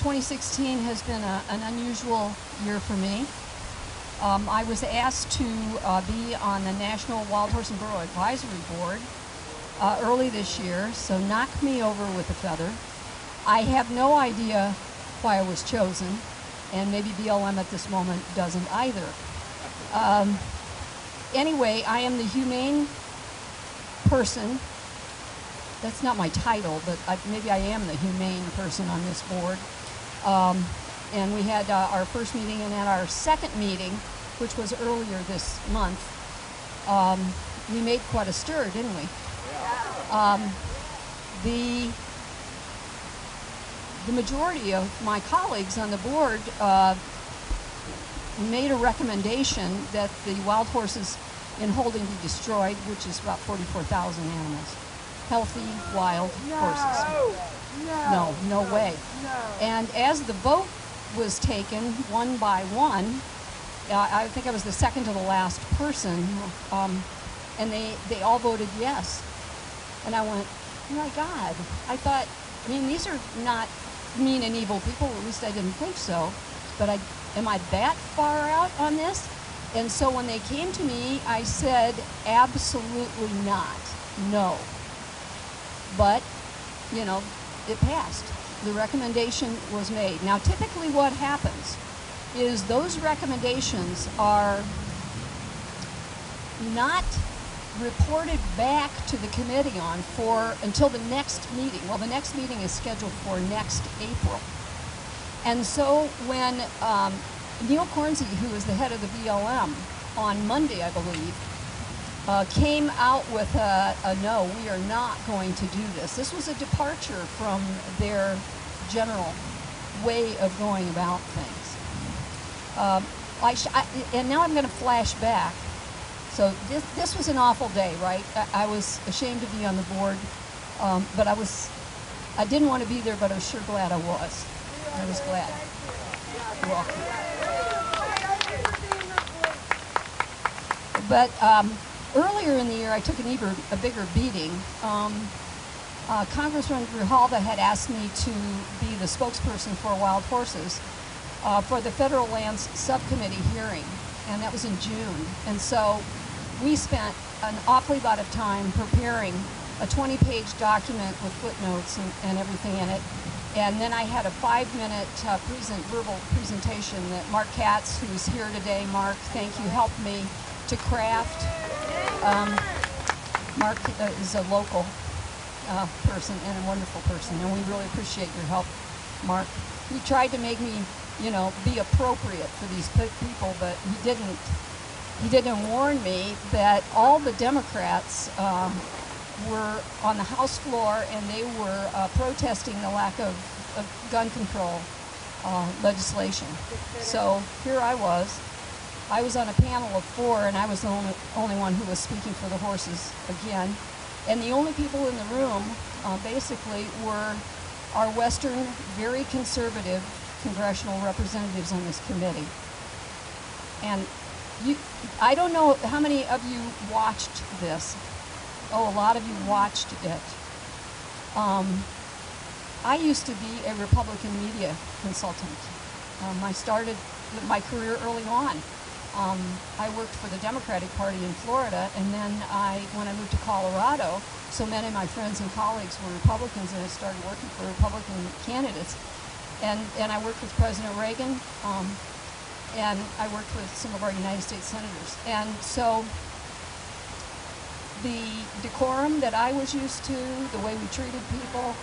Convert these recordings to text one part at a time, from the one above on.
2016 has been an unusual year for me. I was asked to be on the National Wild Horse and Burro Advisory Board early this year, so knocked me over with a feather. I have no idea why I was chosen, and maybe BLM at this moment doesn't either. Anyway, I am the humane person. That's not my title, but maybe I am the humane person on this board. And we had our first meeting, and at our second meeting, which was earlier this month, we made quite a stir, didn't we? The majority of my colleagues on the board made a recommendation that the wild horses in holding be destroyed, which is about 44,000 animals. Healthy, wild horses. No way. And as the vote was taken one by one, I think I was the second to the last person, and they all voted yes. And I went, oh my God. I thought, these are not mean and evil people, at least I didn't think so, but am I that far out on this? And so when they came to me, I said, absolutely not, no. But, it passed. The recommendation was made. Now, typically what happens is those recommendations are not reported back to the committee until the next meeting. Well, the next meeting is scheduled for next April. And so when Neil Cornsey, who is the head of the BLM, on Monday, I believe, came out with a no, we are not going to do this. This was a departure from their general way of going about things. And now I'm going to flash back. So this was an awful day, right? I was ashamed to be on the board, but I didn't want to be there, but I was sure glad I was. I was glad. You're welcome. But earlier in the year, I took a bigger beating. Congressman Grijalva had asked me to be the spokesperson for wild horses for the Federal Lands Subcommittee hearing, and that was in June. And so we spent an awfully lot of time preparing a 20-page document with footnotes and everything in it. And then I had a 5-minute verbal presentation that Mark Katz, who's here today, Mark, thank you, helped me to craft. Mark is a local person and a wonderful person, and we really appreciate your help, Mark. He tried to make me, be appropriate for these people, but he didn't warn me that all the Democrats were on the House floor, and they were protesting the lack of gun control legislation. So here I was. I was on a panel of 4, and I was the only one who was speaking for the horses again. And the only people in the room, basically, were our Western, very conservative congressional representatives on this committee. And I don't know how many of you watched this. Oh, a lot of you watched it. I used to be a Republican media consultant. I started my career early on. I worked for the Democratic Party in Florida, and then when I moved to Colorado, so many of my friends and colleagues were Republicans, and I started working for Republican candidates. And I worked with President Reagan, and I worked with some of our United States senators. And so the decorum that I was used to, the way we treated people,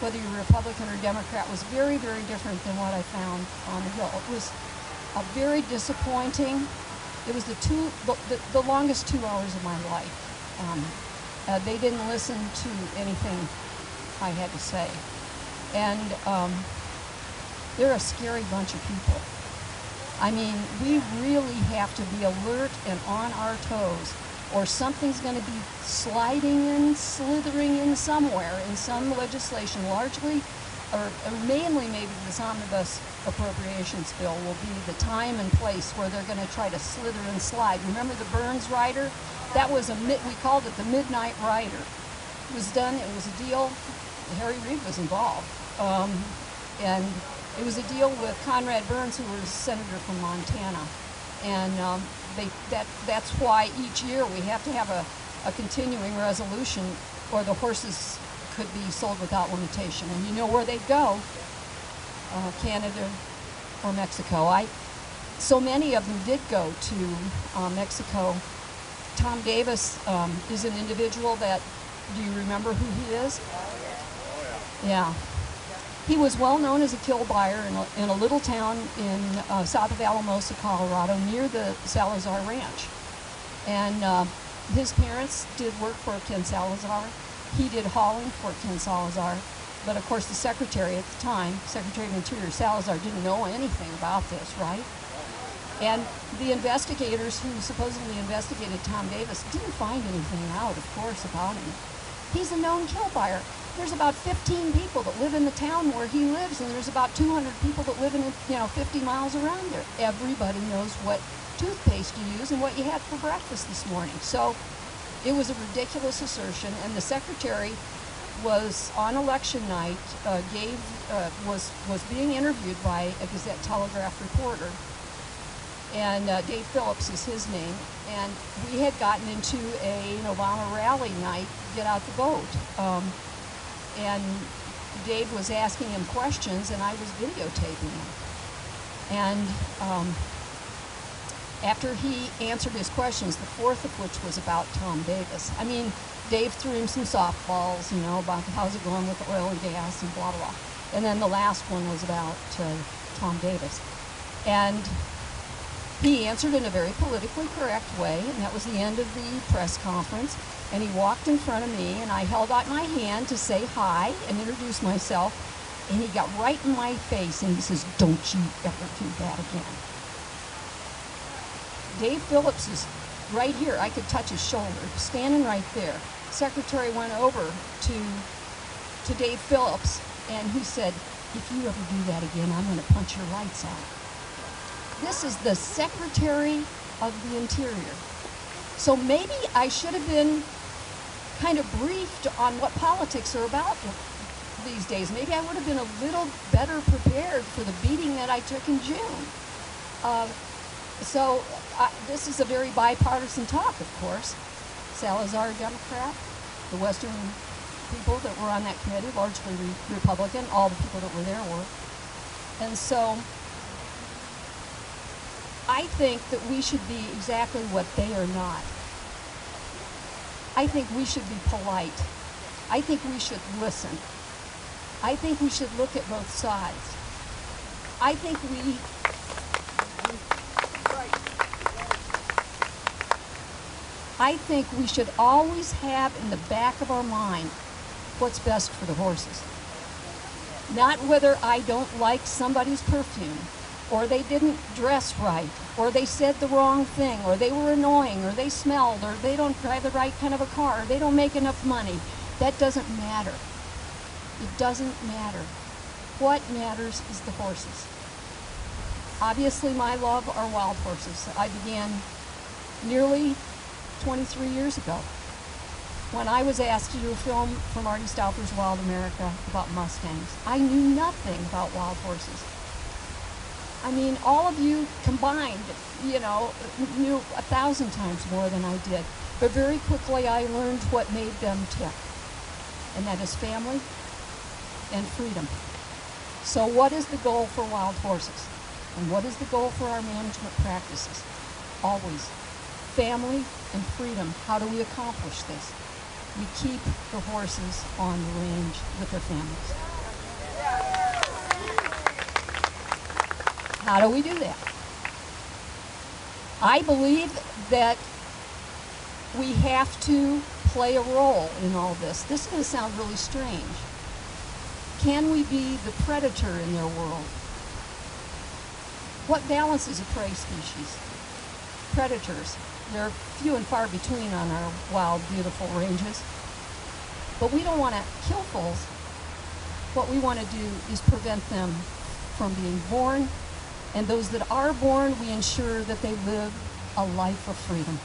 whether you were Republican or Democrat, was very, very different than what I found on the Hill. It was very disappointing. It was the longest 2 hours of my life. They didn't listen to anything I had to say. And they're a scary bunch of people. We really have to be alert and on our toes, or something's going to be sliding in, slithering in somewhere in some legislation, largely or mainly maybe this omnibus appropriations bill will be the time and place where they're going to try to slither and slide. Remember the Burns rider? That was we called it the Midnight Rider. It was done, it was a deal. Harry Reid was involved. And it was a deal with Conrad Burns, who was senator from Montana. And that's why each year we have to have a continuing resolution, or the horses could be sold without limitation. And you know where they'd go, Canada or Mexico. So many of them did go to Mexico. Tom Davis is an individual that, do you remember who he is? Yeah. He was well known as a kill buyer in a little town in south of Alamosa, Colorado, near the Salazar Ranch. And his parents did work for Ken Salazar. He did hauling for Ken Salazar. But of course the secretary at the time, Secretary of Interior Salazar, didn't know anything about this, right? And the investigators who supposedly investigated Tom Davis didn't find anything out, of course, about him. He's a known kill buyer. There's about 15 people that live in the town where he lives, and there's about 200 people that live in, 50 miles around there. Everybody knows what toothpaste you use and what you had for breakfast this morning. So it was a ridiculous assertion, and the secretary was on election night, was being interviewed by a Gazette Telegraph reporter, and Dave Phillips is his name, and we had gotten into an Obama rally night, get out the vote. And Dave was asking him questions, and I was videotaping him. And after he answered his questions, the fourth of which was about Tom Davis. I mean, Dave threw him some softballs, about how's it going with oil and gas and blah, blah, blah. And then the last one was about Tom Davis. And he answered in a very politically correct way, and that was the end of the press conference. And he walked in front of me, and I held out my hand to say hi and introduce myself. And he got right in my face, and he says, "Don't you ever do that again." Dave Phillips is right here. I could touch his shoulder, standing right there. Secretary went over to Dave Phillips, and he said, "If you ever do that again, I'm going to punch your lights out." This is the Secretary of the Interior. So maybe I should have been kind of briefed on what politics are about these days. Maybe I would have been a little better prepared for the beating that I took in June. This is a very bipartisan talk, of course. Salazar, Democrat, the Western people that were on that committee, largely Republican, all the people that were there were. And so I think that we should be exactly what they are not. I think we should be polite. I think we should listen. I think we should look at both sides. I think we should always have in the back of our mind what's best for the horses. Not whether I don't like somebody's perfume, or they didn't dress right, or they said the wrong thing, or they were annoying, or they smelled, or they don't drive the right kind of a car, or they don't make enough money. That doesn't matter. It doesn't matter. What matters is the horses. Obviously, my love are wild horses. I began nearly 23 years ago when I was asked to do a film for Marty Stauffer's Wild America about Mustangs. I knew nothing about wild horses. I mean, all of you combined, knew 1,000 times more than I did. But very quickly I learned what made them tick, and that is family and freedom. So what is the goal for wild horses? And what is the goal for our management practices? Always family and freedom. How do we accomplish this? We keep the horses on the range with their families. How do we do that? I believe that we have to play a role in all this. This is going to sound really strange. Can we be the predator in their world? What balances a prey species? Predators. They're few and far between on our wild, beautiful ranges. But we don't want to kill foals. What we want to do is prevent them from being born. And those that are born, we ensure that they live a life of freedom.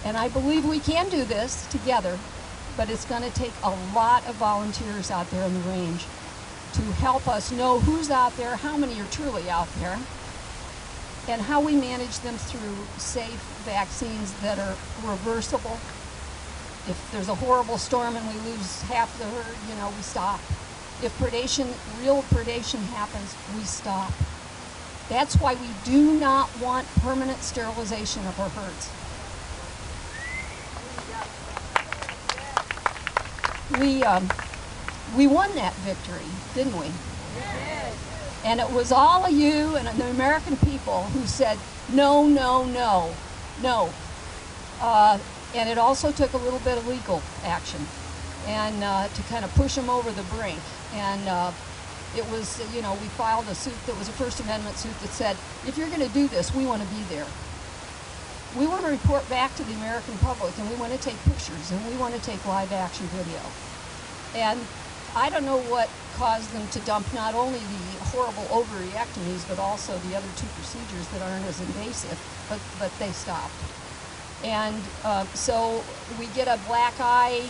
And I believe we can do this together, but it's going to take a lot of volunteers out there in the range. to help us know who's out there, how many are truly out there, and how we manage them through safe vaccines that are reversible. If there's a horrible storm and we lose half the herd, you know, we stop. If real predation happens, we stop. That's why we do not want permanent sterilization of our herds. We won that victory, didn't we? Yes. And it was all of you and the American people who said, no, no, no, no. And it also took a little bit of legal action and to kind of push them over the brink. And it was, you know, we filed a suit that was a First Amendment suit that said, if you're going to do this, we want to be there. We want to report back to the American public, and we want to take pictures, and we want to take live action video. And I don't know what caused them to dump not only the horrible ovaryectomies, but also the other two procedures that aren't as invasive, but they stopped. And so we get a black eye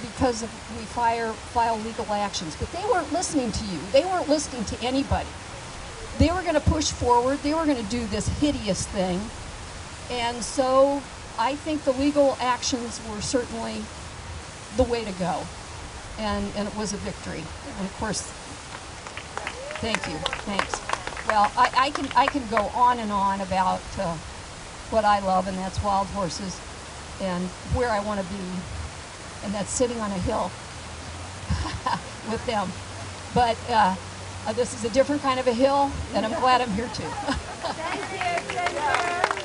because we file legal actions. But they weren't listening to you. They weren't listening to anybody. They were going to push forward. They were going to do this hideous thing. And so I think the legal actions were certainly the way to go. And it was a victory. And of course, thank you. Thanks. Well, I can go on and on about what I love, and that's wild horses, and where I want to be, and that's sitting on a hill with them. But this is a different kind of a hill, and I'm glad I'm here too. Thank you.